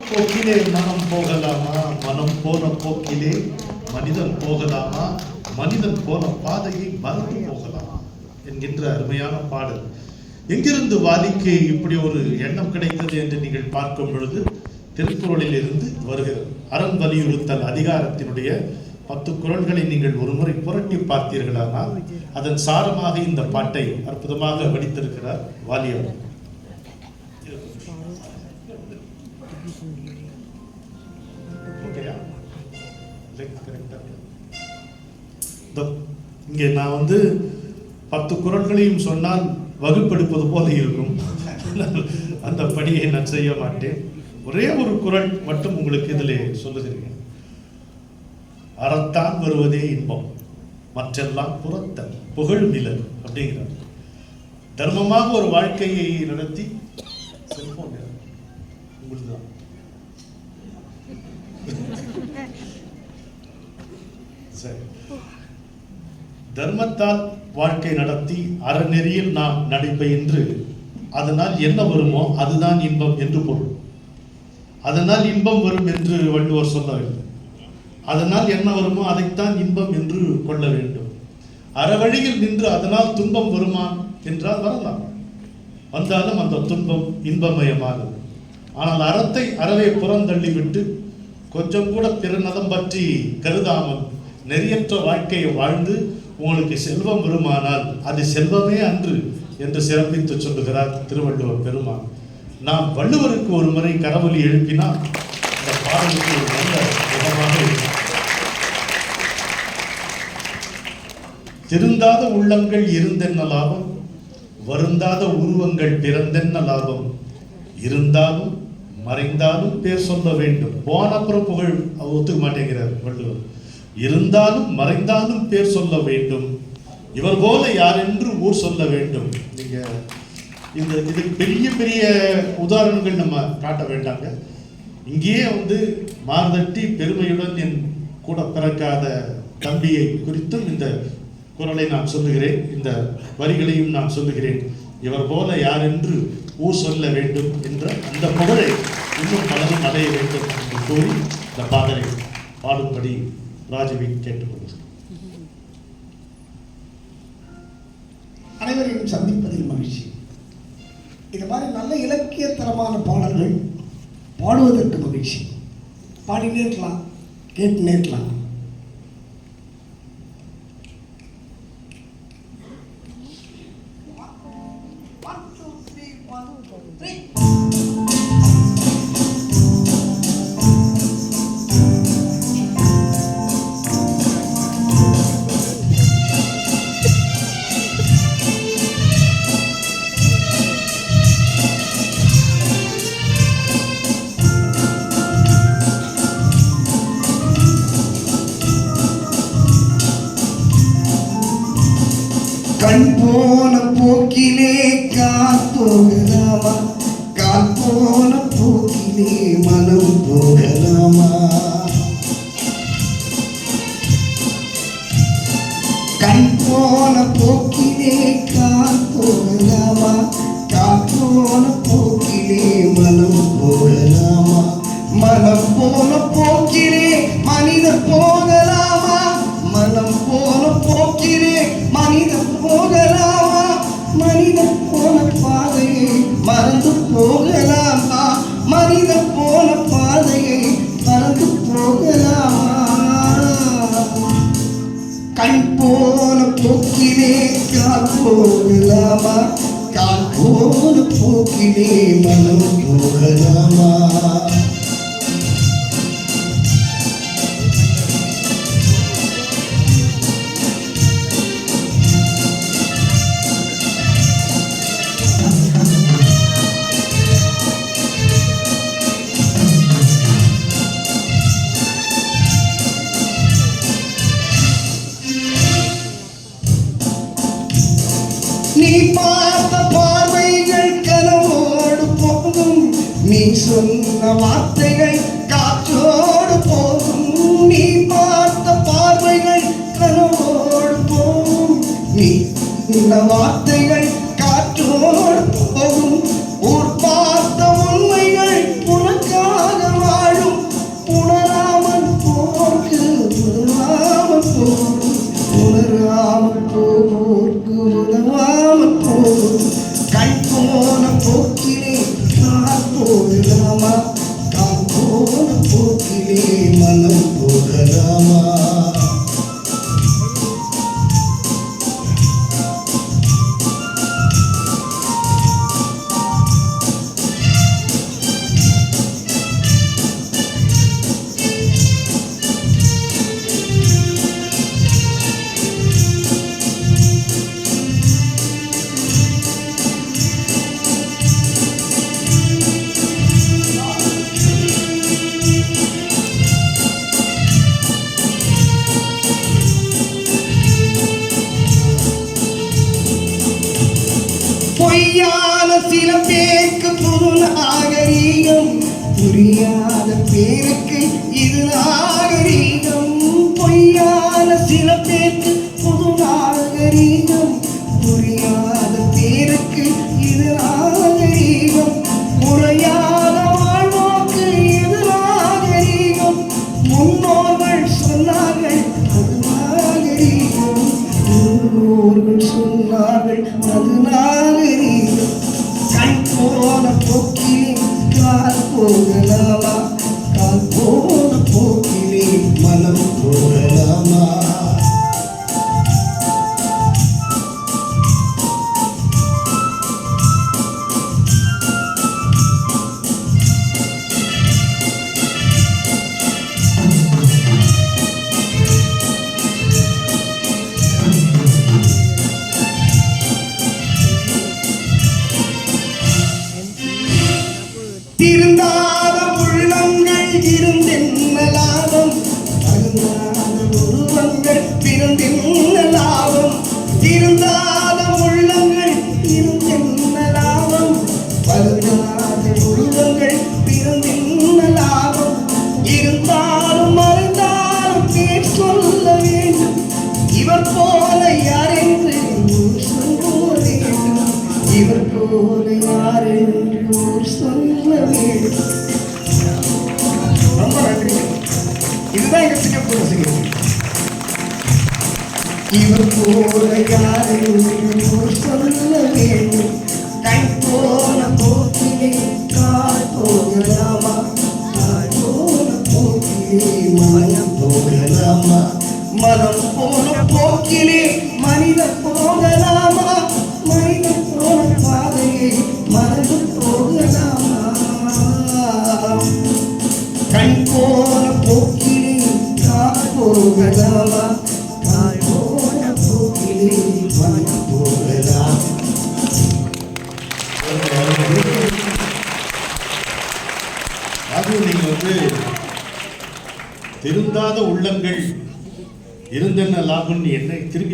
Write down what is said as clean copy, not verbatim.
போக்கிலே மனம் போகலாமா, மனம் போன போக்கிலே மனிதன் போகலாமா, மனிதன் போன பாதையை மறந்து போகலாமா என்கின்ற அருமையான பாடல். எங்கிருந்து வாலிக்கு இப்படி ஒரு எண்ணம் கிடைத்தது என்று நீங்கள் பார்க்கும் பொழுது திருக்குறளில் இருந்து வருகிறது. அறம் வலியுறுத்தல் அதிகாரத்தினுடைய 10 குறள்களை நீங்கள் ஒருமுறை புரட்டி பார்த்தீர்களானால் அதன் சாரமாக இந்த பாட்டை அற்புதமாக வடித்திருக்கிறார் வாலியர். இங்கே நான் 10 குறள்களையும் சொன்னால் வகுப்பெடுப்பது போல இருக்கும். அந்த பணியை நான் செய்ய மாட்டேன். ஒரே ஒரு குறள் மட்டும் உங்களுக்கு இதிலே சொல்லுகிறேன். அறத்தான் வருவதே இன்பம், மற்றெல்லாம் புறத்தல் புகழ் நிழல் அப்படிங்கிறார். தர்மமாக ஒரு வாழ்க்கையை நடத்தி செல்போன் உங்களுதுதான் சரி, தர்மத்தால் வாழ்க்கை நடத்தி அறநெறியில் நாம் நடைபயின்று அதனால் என்ன வருமோ அதுதான் இன்பம் என்று பொருள். அதனால் இன்பம் வரும் என்று வள்ளுவர் சொல்லவில்லை. அதனால் என்ன வருமோ அதைத்தான் இன்பம் என்று கொள்ள வேண்டும். அறவழியில் நின்று அதனால் துன்பம் வருமா என்றால் வரலாம், வந்தாலும் அந்த துன்பம் இன்பமயமானது. ஆனால் அறத்தை அறவே புறந்தள்ளிவிட்டு கொஞ்சம் கூட பிறநலம் பற்றி கருதாமல் நெறியற்ற வாழ்க்கையை வாழ்ந்து உங்களுக்கு செல்வம் வருமானால் அது செல்வமே அன்று என்று சிறப்பித்து சொல்லுகிறார் திருவள்ளுவர் பெருமான். நாம் வள்ளுவருக்கு ஒரு முறை கரவொலி எழுப்பினால் இந்த பாடலுக்கு ஒரு நல்ல விதமாக இருக்கும். திருந்தாத உள்ளங்கள் இருந்தென்ன லாபம், வருந்தாத உருவங்கள் பிறந்தென்ன லாபம், இருந்தாலும் மறைந்தாலும் பேர் சொல்ல வேண்டும். போன அப்புறம் புகழ் ஒத்துக்க மாட்டேங்கிறார் வள்ளுவர். இருந்தாலும் மறைந்தாலும் பேர் சொல்ல வேண்டும், இவர் போல யார் என்று ஊர் சொல்ல வேண்டும். நீங்க இதுக்கு பெரிய பெரிய உதாரணங்கள் நம்ம காட்ட வேண்டாங்க. இங்கேயே மார்தட்டி பெருமையுடன் என் கூட பிறக்காத தம்பியை குறித்தும் இந்த குறளை நான் சொல்லுகிறேன், இந்த வரிகளையும் நான் சொல்லுகிறேன். இவர் போல யார் என்று ஊர் சொல்ல வேண்டும் என்ற அந்த புகழை இன்னும் பலரும் அடைய வேண்டும் என்று கூறி இந்த பாடலை பாடும்படி ராஜவி கேட்டுக்கொள்கிறேன். அனைவரையும் சந்திப்பதில் மகிழ்ச்சி. இது மாதிரி நல்ல இலக்கியத்தரமான பாடல்கள் பாடுவதற்கு மகிழ்ச்சி. பாடினே இருக்கலாம், கேட்டுனே இருக்கலாம். கண் போன போக்கிலே கால் போகலாமா, கால் போன போக்கிலே மனம் போகலாமா. கண் போன போக்கிலே கால் போகலாமா, கால் போன போக்கிலே மனம் போகலாமா. மனம் போன போக்கிலே மனிதன் போகலாமா, மனம் போன போக்கிலே மனிதன் போகலாமா. மனிதன் போன பாதையை மறந்து போகலாமா, மனிதன் போன பாதையை மறந்து போகலாமா. கண் போன போக்கிலே கால் போகலாமா, கால் போன போக்கிலே மனம் போகலாமா. நீ பார்த்த பார்வைகள் கனவோடு போகும், நீ சொன்ன வார்த்தைகள் காற்றோடு போகும். நீ பார்த்த பார்வைகள் கனவோடு போகும், நீ சொன்ன வார்த்தைகள் காற்றோடு போகும். ஊர் பார்த்த உண்மைகள் உனக்காக தெரியாத பேருக்கு இது நாகரீகம், பொய்யான சில பேருக்கு புது நாகரீகம், புரியாத பேருக்கு இது நாகரீகம், முறையான வாழ்வோக்கு இது நாகரீகம், முன்னோர்கள் சொன்னார்கள் அது நாகரீகம், முன்னோர்கள் சொன்னார்கள் அது நாகரீகம். கண் போன போக்கிலே கால் போகலாமா, கால் போன போக்கிலே மனம் போகலாமா? திருந்தாத உள்ளங்கள் இருந்தென்ன லாபம், தகுந்தாத உருவங்கள் பிறந்தென்ன லாபம், திருந்தாத உள்ளங்கள் இருந்தென்ன லாபம், பருந்தாத உருவங்கள் பிறந்தென்ன லாபம், இருந்தாலும் மறைந்தாலும் பேர் சொல்ல வேண்டும், இவர் போல யார் என்று சொல்ல வேண்டும், இவர் போல யார் என்று சொல்ல வேண்டும். ரொம்ப நன்றி. இதுதான் எங்க சிங்கப்பூர் சிங்கப்பூர். இவர் போல யார் என்று சொல்ல வேண்டும், கை போன போக்கிலே கால் போகலாமா, கால் போன போக்கிலே மனம் போகலாமா, மனம் போன போக்கிலே மனிதன் போகலாமா, மனிதன் போன பாதையை மறந்து போகலாமா, கண் போன போக்கிலே கால் போகலாமா, கால் போன போக்கிலே மனம் போகலாமா? அது நீங்க திருந்தாத உள்ளங்கள் இருந்தென்ன லாபம் என்ன திரும்பி